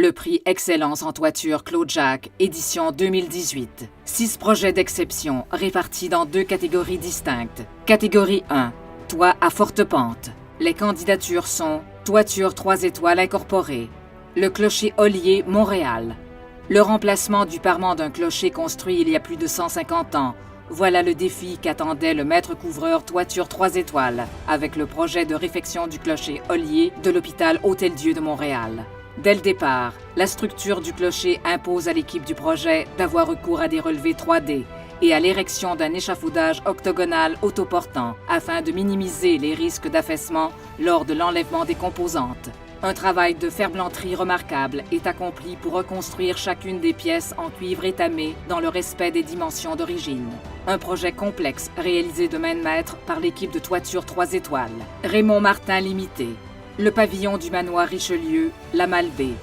Le prix Excellence en toiture Claude Jacques, édition 2018. 6 projets d'exception répartis dans 2 catégories distinctes. Catégorie 1, toit à forte pente. Les candidatures sont toiture 3 étoiles incorporée, le clocher Ollier, Montréal. Le remplacement du parement d'un clocher construit il y a plus de 150 ans. Voilà le défi qu'attendait le maître couvreur toiture 3 étoiles avec le projet de réfection du clocher Ollier de l'hôpital Hôtel-Dieu de Montréal. Dès le départ, la structure du clocher impose à l'équipe du projet d'avoir recours à des relevés 3D et à l'érection d'un échafaudage octogonal autoportant afin de minimiser les risques d'affaissement lors de l'enlèvement des composantes. Un travail de ferblanterie remarquable est accompli pour reconstruire chacune des pièces en cuivre étamé dans le respect des dimensions d'origine. Un projet complexe réalisé de main de maître par l'équipe de toiture 3 étoiles. Raymond Martin Limité. Le pavillon du manoir Richelieu, La Malbaie.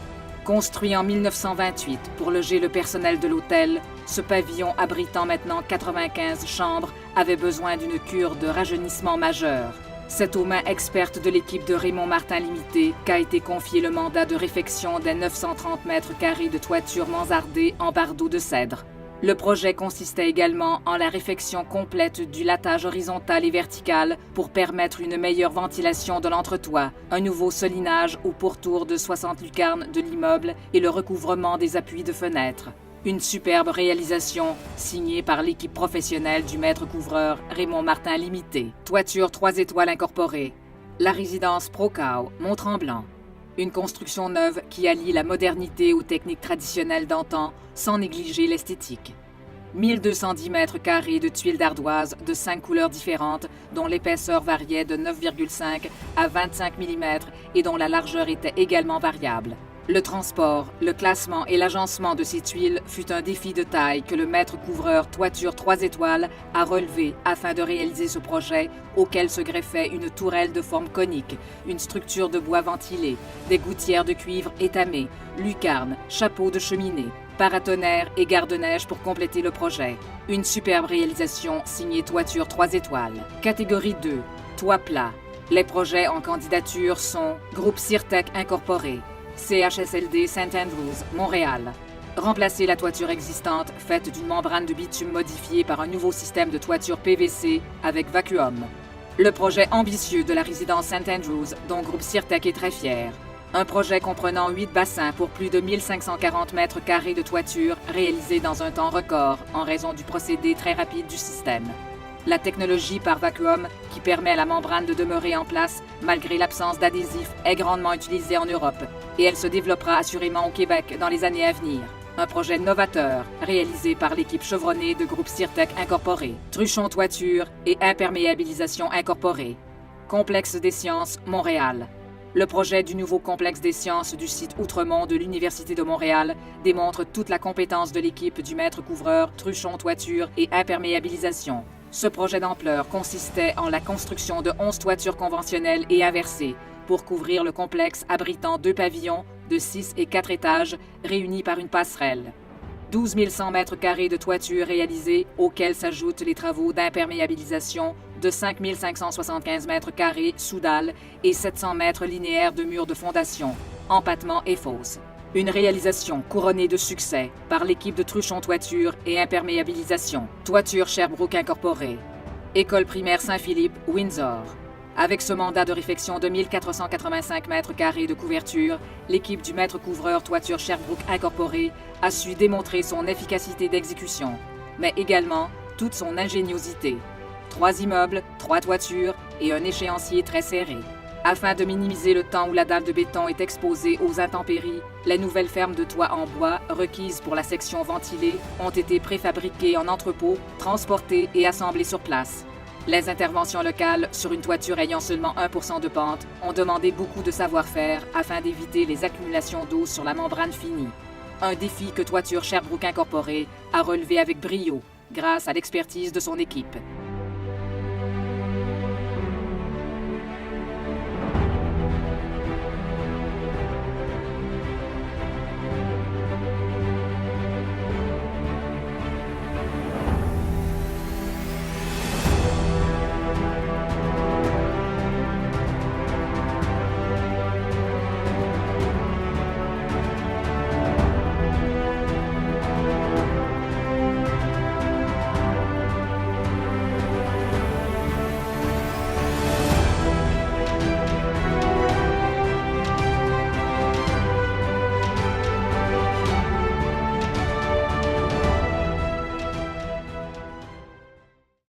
Construit en 1928 pour loger le personnel de l'hôtel, ce pavillon abritant maintenant 95 chambres avait besoin d'une cure de rajeunissement majeure. C'est aux mains expertes de l'équipe de Raymond Martin Limité qu'a été confié le mandat de réfection des 930 mètres carrés de toiture mansardée en bardeaux de cèdre. Le projet consistait également en la réfection complète du latage horizontal et vertical pour permettre une meilleure ventilation de l'entretoit, un nouveau solinage au pourtour de 60 lucarnes de l'immeuble et le recouvrement des appuis de fenêtres. Une superbe réalisation signée par l'équipe professionnelle du maître couvreur Raymond Martin Limité. Toiture 3 étoiles incorporée. La résidence Procao, Mont-Tremblant. Une construction neuve qui allie la modernité aux techniques traditionnelles d'antan sans négliger l'esthétique. 1210 mètres carrés de tuiles d'ardoise de 5 couleurs différentes dont l'épaisseur variait de 9,5 à 25 mm et dont la largeur était également variable. Le transport, le classement et l'agencement de ces tuiles fut un défi de taille que le maître couvreur toiture 3 étoiles a relevé afin de réaliser ce projet auquel se greffait une tourelle de forme conique, une structure de bois ventilé, des gouttières de cuivre étamées, lucarnes, chapeaux de cheminée, paratonnerre et garde-neige pour compléter le projet. Une superbe réalisation signée toiture 3 étoiles. Catégorie 2, toit plat. Les projets en candidature sont Groupe Cirtec Incorporé, CHSLD St. Andrews, Montréal. Remplacer la toiture existante faite d'une membrane de bitume modifiée par un nouveau système de toiture PVC avec vacuum. Le projet ambitieux de la résidence St. Andrews, dont Groupe Cirtec est très fier. Un projet comprenant 8 bassins pour plus de 1540 mètres carrés de toiture réalisé dans un temps record en raison du procédé très rapide du système. La technologie par vacuum qui permet à la membrane de demeurer en place malgré l'absence d'adhésif est grandement utilisée en Europe et elle se développera assurément au Québec dans les années à venir. Un projet novateur réalisé par l'équipe chevronnée de Groupe Cirtec Incorporé. Truchon toiture et imperméabilisation incorporée. Complexe des sciences, Montréal. Le projet du nouveau complexe des sciences du site Outremont de l'Université de Montréal démontre toute la compétence de l'équipe du maître couvreur Truchon toiture et imperméabilisation. Ce projet d'ampleur consistait en la construction de 11 toitures conventionnelles et inversées pour couvrir le complexe abritant 2 pavillons de 6 et 4 étages réunis par une passerelle. 12 100 mètres carrés de toiture réalisés auxquels s'ajoutent les travaux d'imperméabilisation de 5 575 mètres carrés sous dalle et 700 mètres linéaires de murs de fondation, empattement et fosse. Une réalisation couronnée de succès par l'équipe de Truchon Toiture et Imperméabilisation. Toiture Sherbrooke Incorporée. École primaire Saint-Philippe, Windsor. Avec ce mandat de réfection de 1485 mètres carrés de couverture, l'équipe du maître couvreur Toiture Sherbrooke Incorporée a su démontrer son efficacité d'exécution, mais également toute son ingéniosité. 3 immeubles, 3 toitures et un échéancier très serré. Afin de minimiser le temps où la dalle de béton est exposée aux intempéries, les nouvelles fermes de toit en bois requises pour la section ventilée ont été préfabriquées en entrepôt, transportées et assemblées sur place. Les interventions locales sur une toiture ayant seulement 1% de pente ont demandé beaucoup de savoir-faire afin d'éviter les accumulations d'eau sur la membrane finie. Un défi que Toiture Sherbrooke Incorporée a relevé avec brio grâce à l'expertise de son équipe.